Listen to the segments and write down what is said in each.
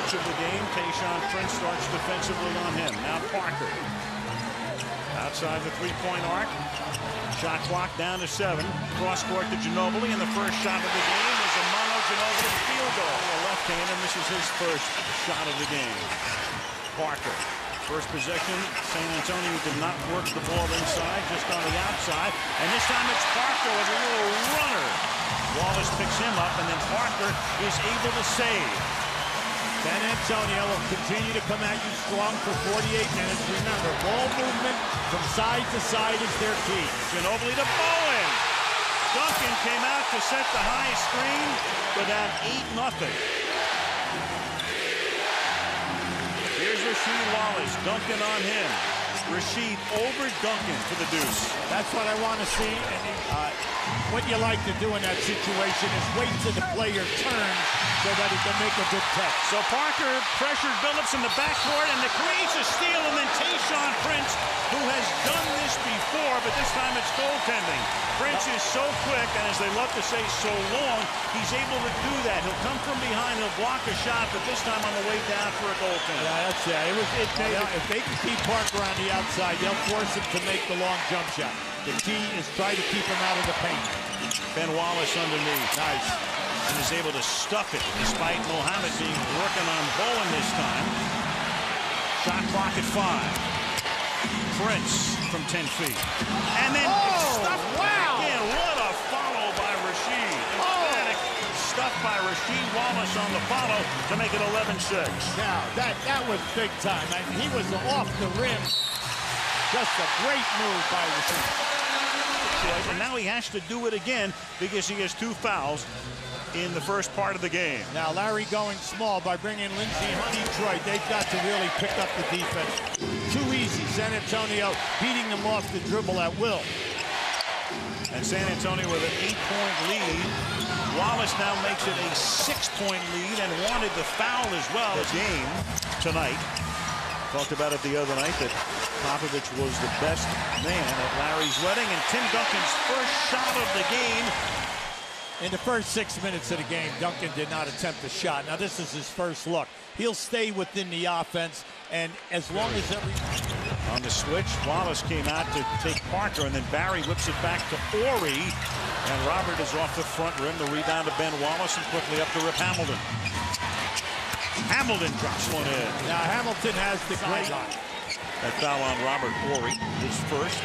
much of the game. Tayshaun Prince starts defensively on him. Now Parker. Outside the three-point arc. Shot clock down to 7. Cross court to Ginobili, and the first shot of the game is a Ginobili field goal. A left-hander misses his first shot of the game. Parker. First possession, San Antonio did not work the ball inside, just on the outside. And this time it's Parker with a little runner. Wallace picks him up, and then Parker is able to save. San Antonio will continue to come at you strong for 48 minutes. Remember, ball movement from side to side is their key. Ginobili to Bowen. Duncan came out to set the high screen, but down 8-0. Here's Rasheed Wallace. Duncan on him. Rasheed over Duncan for the deuce. That's what I want to see. And what you like to do in that situation is wait till the player turns so that he can make a good catch. So Parker pressured Billups in the backcourt, and it creates a steal, and then Tayshaun Prince, who has done this before, but this time it's goaltending. Prince is so quick, and as they love to say, so long, he's able to do that. He'll come from behind, he'll block a shot, but this time on the way down for a goaltender. Yeah, that's it. If they can keep Parker on the outside, they'll force him to make the long jump shot. The key is try to keep him out of the paint. Ben Wallace underneath. Nice. And is able to stuff it despite Mohammed being working on Bowen this time. Shot clock at 5. Prince from 10 feet. And then stuffed back in. What a follow by Rasheed. Emphatic stuff by Rasheed Wallace on the follow to make it 11-6. Now, that was big time. I mean, he was off the rim. Just a great move by Rasheed. And now he has to do it again because he has 2 fouls in the first part of the game. Now Larry going small by bringing Lindsey on Detroit. They've got to really pick up the defense. Too easy. San Antonio beating them off the dribble at will. And San Antonio with an 8-point lead. Wallace now makes it a 6-point lead and wanted the foul as well. The game tonight. Talked about it the other night that Popovich was the best man at Larry's wedding, and Tim Duncan's first shot of the game. In the first 6 minutes of the game, Duncan did not attempt a shot. Now this is his first look. He'll stay within the offense, and as long as On the switch, Wallace came out to take Parker, and then Barry whips it back to Ori, and Robert is off the front rim. The rebound to Ben Wallace, and quickly up to Rip Hamilton. Hamilton drops one in. Now Hamilton has the great line. That foul on Robert Ori, his first.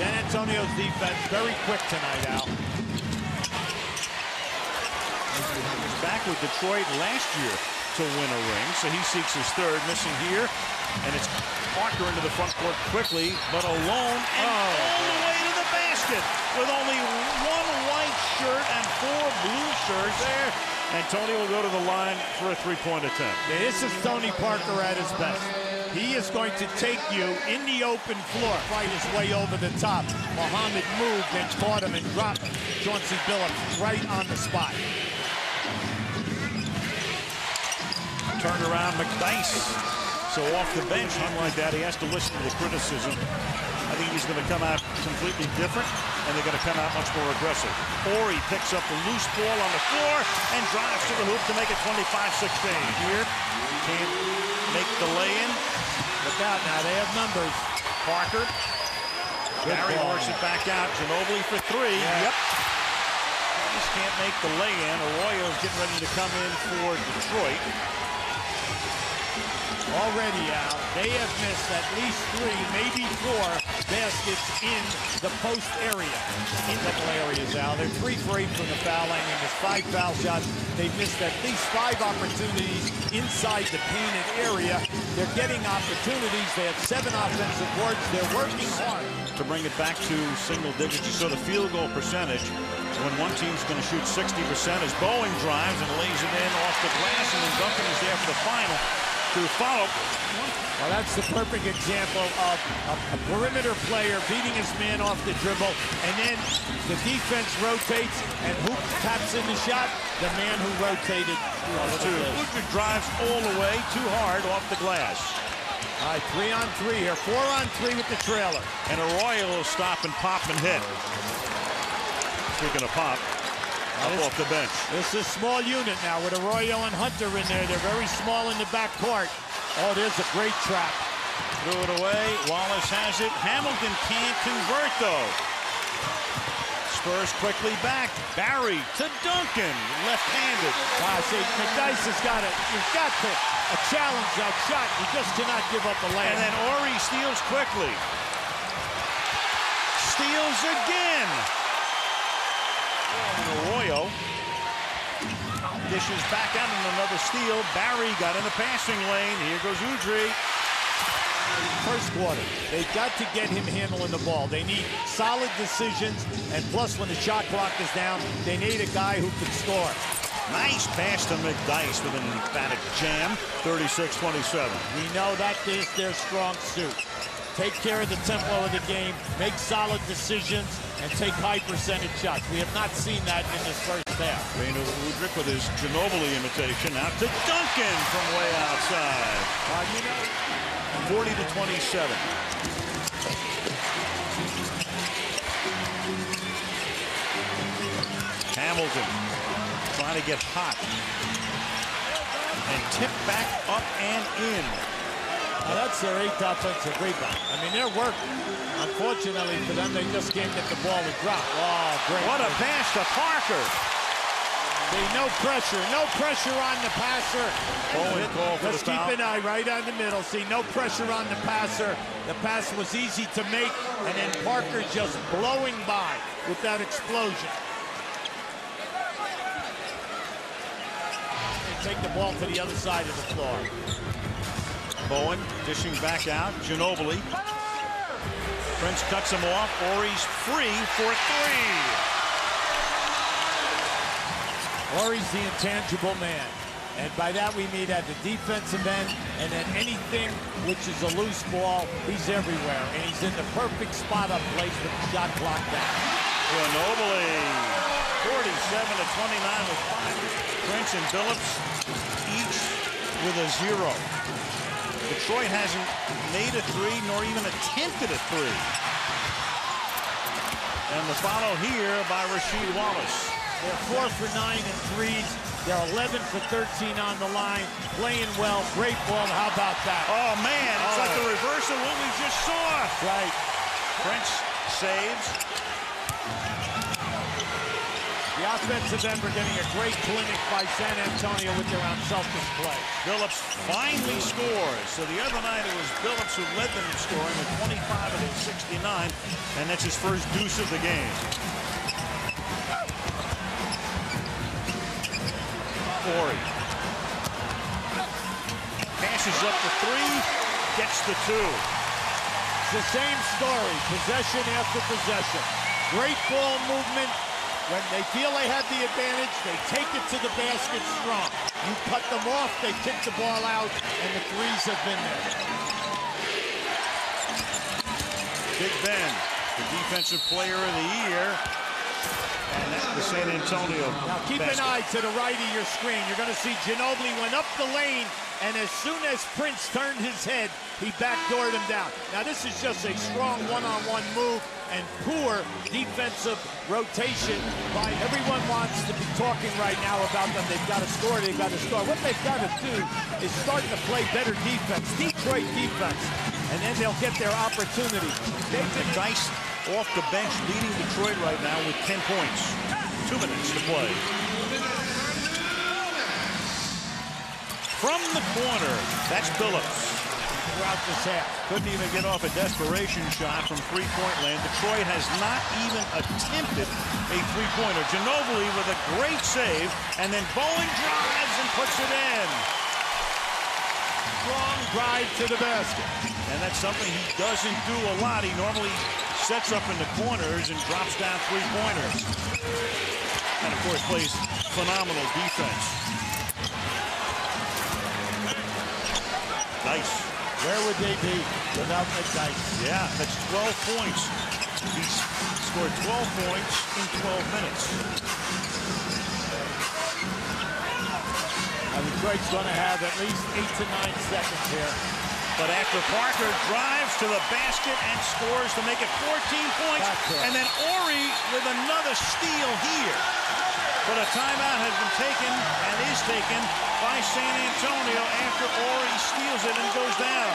San Antonio's defense very quick tonight, Al. He was back with Detroit last year to win a ring, so he seeks his third. Missing here, and it's Parker into the front court quickly, but alone, and all the way to the basket with only 1 white shirt and 4 blue shirts there. And Tony will go to the line for a 3-point attempt. Yeah, this is Tony Parker at his best. He is going to take you in the open floor, fight his way over the top. Mohammed moved and caught him and dropped Chauncey Billups right on the spot. Turnaround McDice. So off the bench, unlike that, he has to listen to the criticism. I think he's going to come out completely different, and they're going to come out much more aggressive. Ori picks up the loose ball on the floor and drives to the hoop to make it 25-16. Here, can't make the lay-in. Look out now, they have numbers. Parker. Barry works it back out. Ginobili for 3. Yeah. Yep. Just can't make the lay-in. Arroyo's getting ready to come in for Detroit. Already, Al, they have missed at least 3, maybe 4 baskets in the post area. In the areas, Al. They're 3 for 8 from the foul line, and there's 5 foul shots. They've missed at least 5 opportunities inside the painted area. They're getting opportunities. They have 7 offensive boards. They're working hard. To bring it back to single digits, you saw the field goal percentage when one team's going to shoot 60% as Bowen drives and lays it in off the glass, and then Duncan is there for the final to follow. Well, that's the perfect example of a perimeter player beating his man off the dribble, and then the defense rotates, and who taps in the shot? The man who rotated. Woodford drives all the way, too hard off the glass. All right, 3-on-3 here, 4-on-3 with the trailer. And Arroyo will stop and pop and hit. Speaking of pop. up off the bench. This is a small unit now with Arroyo and Hunter in there. They're very small in the back court. Oh, there's a great trap. Threw it away. Wallace has it. Hamilton can't convert, though. Spurs quickly back. Barry to Duncan, left-handed. Wow, see, McDyess has got it. He's got a challenge that shot. He just cannot give up a layup. And then Ori steals quickly. Steals again. And Arroyo dishes back out in another steal. Barry got in the passing lane. Here goes Udrih. First quarter, they've got to get him handling the ball. They need solid decisions, and plus when the shot clock is down, they need a guy who can score. Nice pass to McDyess with an emphatic jam, 36-27. We know that is their strong suit. Take care of the tempo of the game, make solid decisions, and take high percentage shots. We have not seen that in this first half. Reno Udrih with his Ginobili imitation. Out to Duncan from way outside. 40-27. Hamilton trying to get hot. And tip back up and in. Now that's their 8th offensive rebound. I mean, they're working. Unfortunately for them, they just can't get the ball to drop. Oh, great. What a pass to Parker. No pressure on the passer. Bowen called for the Let's foul. keep an eye right on the middle. See, no pressure on the passer. The pass was easy to make, and then Parker just blowing by with that explosion. And take the ball to the other side of the floor. Bowen dishing back out. Ginobili. Prince cuts him off. Ori's free for 3. Ori's the intangible man. And by that we mean at the defensive end, and then anything which is a loose ball, he's everywhere. And he's in the perfect spot up place with the shot clock down. Ginobili, 47-29 with 5. Prince and Billups each with a 0. Detroit hasn't made a 3 nor even attempted a 3. And the follow here by Rasheed Wallace. They're 4 for 9 in threes. They're 11 for 13 on the line. Playing well. Great ball. How about that? Oh, man. It's like the reverse of what we just saw. Right. Prince saves. The offensive end are getting a great clinic by San Antonio with their unselfish play. Billups finally scores. So the other night it was Billups who led them in scoring with 25 of his 69. And that's his first deuce of the game. Ori passes up the 3, gets the 2. It's the same story, possession after possession. Great ball movement. When they feel they have the advantage, they take it to the basket strong. You cut them off, they kick the ball out, and the threes have been there. Big Ben, the defensive player of the year. And that's the San Antonio Now keep basket. an eye to the right of your screen. You're going to see Ginobili went up the lane, and as soon as Prince turned his head, he backdoored him down. Now this is just a strong one-on-one move and poor defensive rotation by everyone wants to be talking right now about them. They've got to score, they've got to score. What they've got to do is start to play better defense, Detroit defense, and then they'll get their opportunity. Dice off the bench leading Detroit right now with 10 points. 2 minutes to play. From the corner, that's Billups. Throughout this half. Couldn't even get off a desperation shot from three-point land. Detroit has not even attempted a three-pointer. Ginobili with a great save, and then Bowen drives and puts it in. Strong drive to the basket. And that's something he doesn't do a lot. He normally sets up in the corners and drops down three-pointers. And, of course, plays phenomenal defense. Nice. Where would they be without McDyess? Yeah, that's 12 points. He's scored 12 points in 12 minutes. Detroit's going to have at least 8 to 9 seconds here. But after Parker drives to the basket and scores to make it 14 points, and then Ori with another steal here. But a timeout has been taken and is taken by San Antonio after Ori steals it and goes down.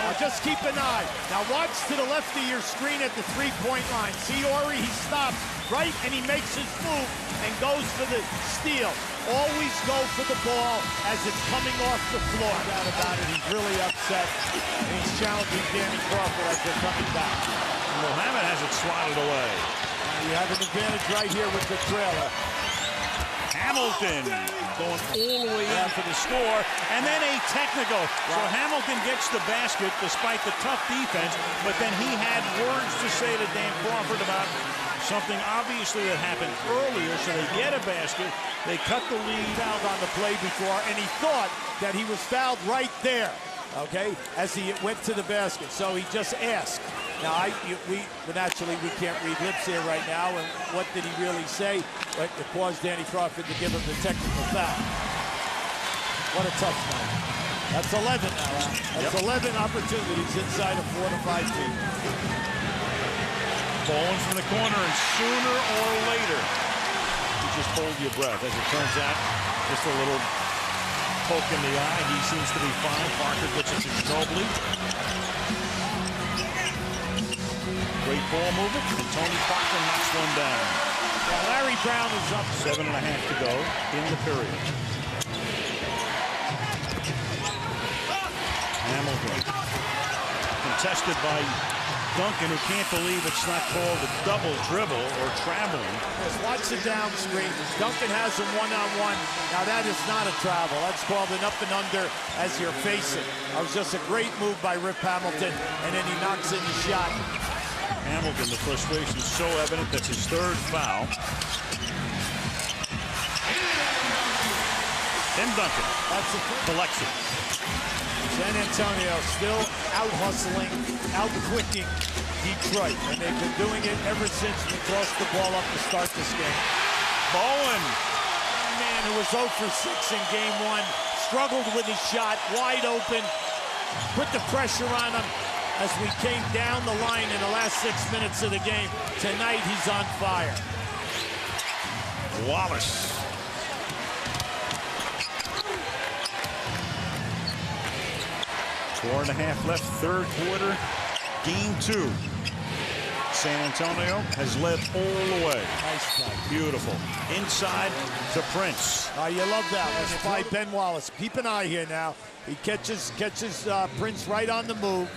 Now just keep an eye. Now watch to the left of your screen at the three-point line. See Ori, he stops right and he makes his move and goes for the steal. Always go for the ball as it's coming off the floor. No doubt about it, he's really upset. And he's challenging Danny Crawford as they're coming back. Mohammed has it swatted away. You have an advantage right here with the trailer. Hamilton going all the way in for the score, and then a technical. So Hamilton gets the basket despite the tough defense, but then he had words to say to Dan Crawford about something obviously that happened earlier, so they get a basket, they cut the lead. Fouled on the play before, and he thought that he was fouled right there, okay, as he went to the basket. So he just asked. Now, naturally, we can't read lips here right now, and what did he really say? But it caused Danny Crawford to give him the technical foul. What a tough one. That's 11 now, huh? That's 11 opportunities inside of 4 to 5 feet. Bowling from the corner, and sooner or later, you just hold your breath. As it turns out, just a little poke in the eye. He seems to be fine. Parker gets it to Ginobili. Great ball movement, and Tony Parker knocks one down. Well, Larry Brown is up. 7.5 to go in the period. Hamilton contested by Duncan, who can't believe it's not called a double dribble or traveling. Just watch the down screen. Duncan has him one-on-one. Now that is not a travel. That's called an up and under as you're facing. That was just a great move by Rip Hamilton, and then he knocks in the shot. Hamilton, the frustration is so evident. That's his third foul. Then Duncan. That's a collects it. San Antonio still out-hustling, out-quicking Detroit. And they've been doing it ever since we tossed the ball up to start this game. Bowen. Man who was 0 for 6 in game 1. Struggled with his shot, wide open. Put the pressure on him as we came down the line in the last 6 minutes of the game. Tonight, he's on fire. Wallace. Four and a half left, third quarter, game 2. San Antonio has led all the way. Nice play. Beautiful. Inside to Prince. You love that. That's by Ben Wallace. Keep an eye here now. He catches Prince right on the move.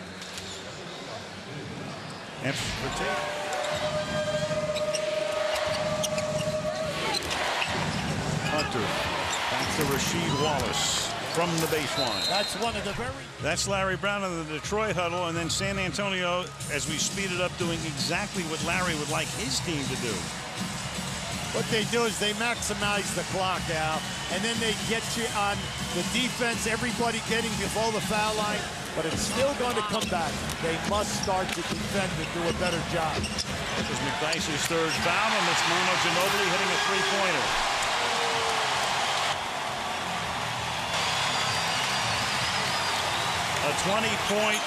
And for Tate. Hunter. Back to Rasheed Wallace from the baseline. That's one of the very... That's Larry Brown in the Detroit huddle, and then San Antonio, as we speed it up, doing exactly what Larry would like his team to do. What they do is they maximize the clock, Al, and then they get you on the defense, everybody getting below the foul line, but it's still going to come back. They must start to defend and do a better job. This is McDyess's third foul, and it's Manu Ginobili hitting a three-pointer. A 20-point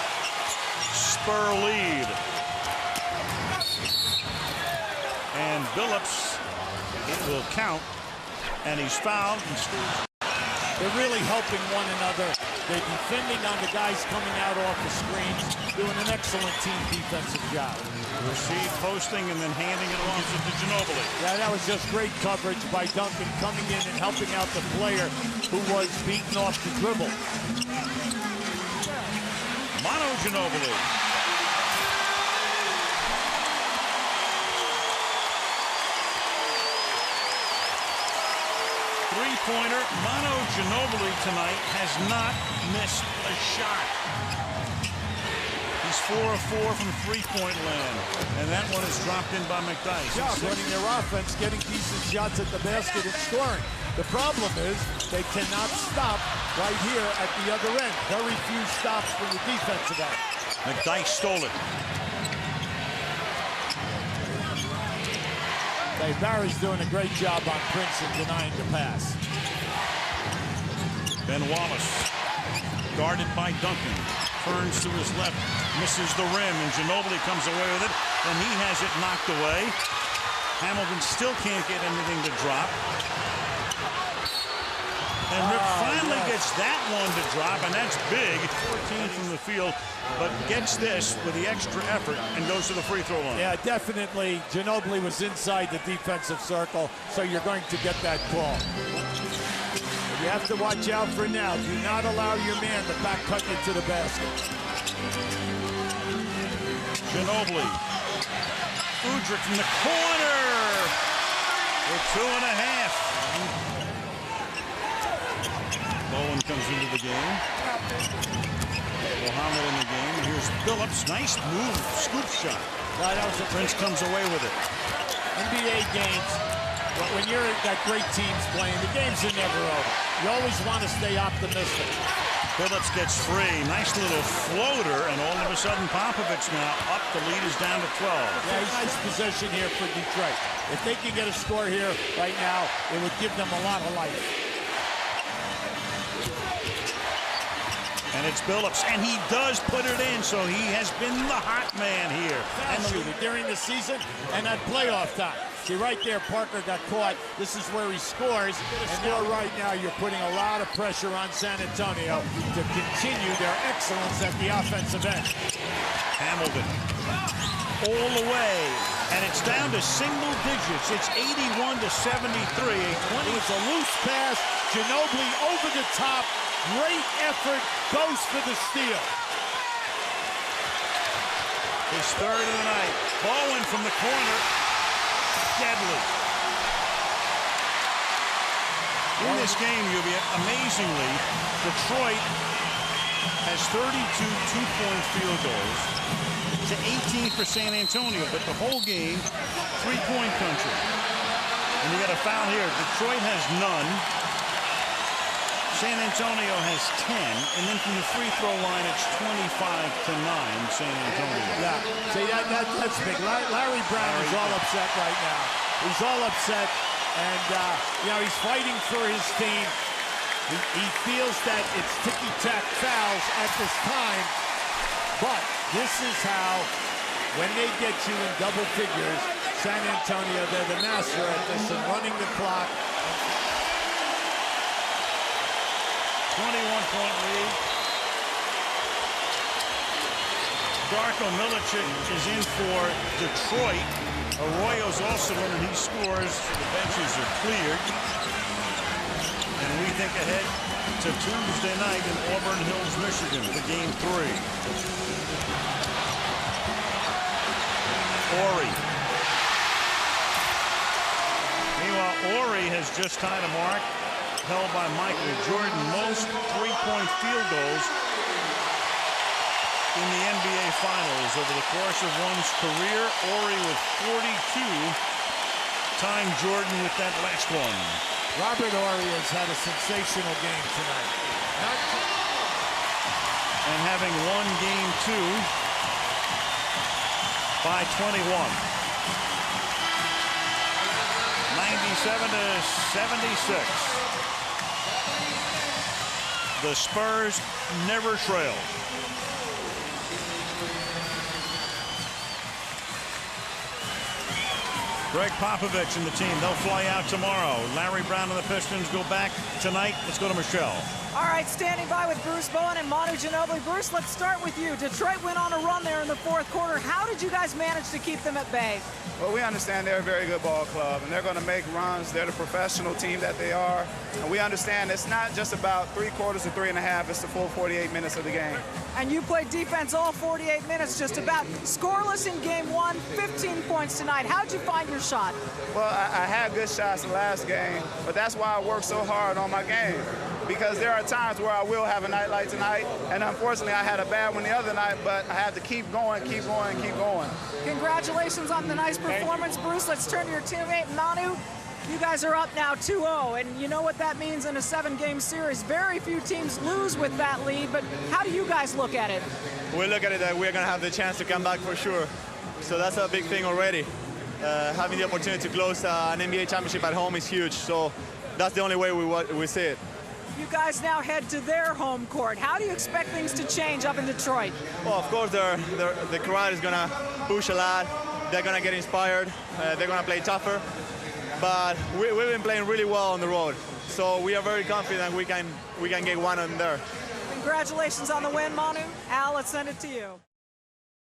Spur lead. And Billups, it will count, and he's fouled. They're really helping one another. They're defending on the guys coming out off the screens, doing an excellent team defensive job. Rasheed posting and then handing it along to Ginobili. Yeah, that was just great coverage by Duncan coming in and helping out the player who was beaten off the dribble. Manu Ginobili. Three-pointer. Manu Ginobili tonight has not missed a shot. He's 4 of 4 from three-point land, and that one is dropped in by McDyess. Yeah, running their offense, getting decent shots at the basket and scoring. The problem is they cannot stop right here at the other end. Very few stops from the defensive end. McDyess stole it. Barry's doing a great job on Prince in denying the pass. Ben Wallace, guarded by Duncan, turns to his left, misses the rim, and Ginobili comes away with it, and he has it knocked away. Hamilton still can't get anything to drop. And Rip finally gets that one to drop, and that's big. 14 from the field, but gets this with the extra effort and goes to the free throw line. Yeah, definitely. Ginobili was inside the defensive circle, so you're going to get that call. You have to watch out for now. Do not allow your man to back cut you to the basket. Ginobili. Udrich from the corner for 2.5. Bowen comes into the game. Muhammad in the game. Here's Phillips. Nice move. Scoop shot. Prince comes away with it. NBA games, but when you're got great teams playing, the games are never over. You always want to stay optimistic. Phillips gets free. Nice little floater, and all of a sudden Popovich now up. The lead is down to 12. Yeah, nice possession here for Detroit. If they can get a score here right now, it would give them a lot of life. And it's Phillips, and he does put it in, so he has been the hot man here. And shooter during the season and at playoff time. See, right there, Parker got caught. This is where he scores. And now, right now, you're putting a lot of pressure on San Antonio to continue their excellence at the offensive end. Hamilton all the way, and it's down to single digits. It's 81 to 73. It was a loose pass. Ginobili over the top. Great effort, goes for the steal. His third of the night. Bowen from the corner. Deadly. In this game, amazingly, Detroit has 32 two-point field goals to 18 for San Antonio, but the whole game, three-point country. And you got a foul here. Detroit has none. San Antonio has 10, and then from the free throw line, it's 25 to 9, San Antonio. Yeah, see, that's big. Larry Brown is all upset right now. He's all upset, and, you know, he's fighting for his team. He feels that it's ticky-tack fouls at this time, but this is how, when they get you in double figures, San Antonio, they're the master at this and running the clock. 21-point lead. Darko Milicic is in for Detroit. Arroyo's also in, and he scores. The benches are cleared. And we think ahead to Tuesday night in Auburn Hills, Michigan, for Game 3. Horry. Meanwhile, Horry has just tied a mark held by Michael Jordan. Most three-point field goals in the NBA Finals over the course of one's career. Horry with 42, tying Jordan with that last one. Robert Horry has had a sensational game tonight. And having won Game 2 by 21. 97 to 76. The Spurs never trail. Greg Popovich and the team, they'll fly out tomorrow. Larry Brown and the Pistons go back tonight. Let's go to Michelle. All right, standing by with Bruce Bowen and Manu Ginobili. Bruce, let's start with you. Detroit went on a run there in the fourth quarter. How did you guys manage to keep them at bay? Well, we understand they're a very good ball club, and they're going to make runs. They're the professional team that they are. And we understand it's not just about 3 quarters or 3.5. It's the full 48 minutes of the game. And you played defense all 48 minutes, just about scoreless in Game 1, 15 points tonight. How'd you find your shot? Well, I had good shots the last game, but that's why I work so hard on my game. Because there are times where I will have a night like tonight, and unfortunately I had a bad one the other night, but I have to keep going, keep going, keep going. Congratulations on the nice performance, Bruce. Let's turn to your teammate, Manu. You guys are up now 2-0, and you know what that means in a 7-game series. Very few teams lose with that lead, but how do you guys look at it? We look at it that we're going to have the chance to come back for sure. So that's a big thing already. Having the opportunity to close an NBA championship at home is huge, so that's the only way we see it. You guys now head to their home court. How do you expect things to change up in Detroit? Well, of course, the crowd is going to push a lot. they're going to get inspired. They're going to play tougher. But we've been playing really well on the road. So we are very confident we can get one on there. Congratulations on the win, Manu. Al, let's send it to you.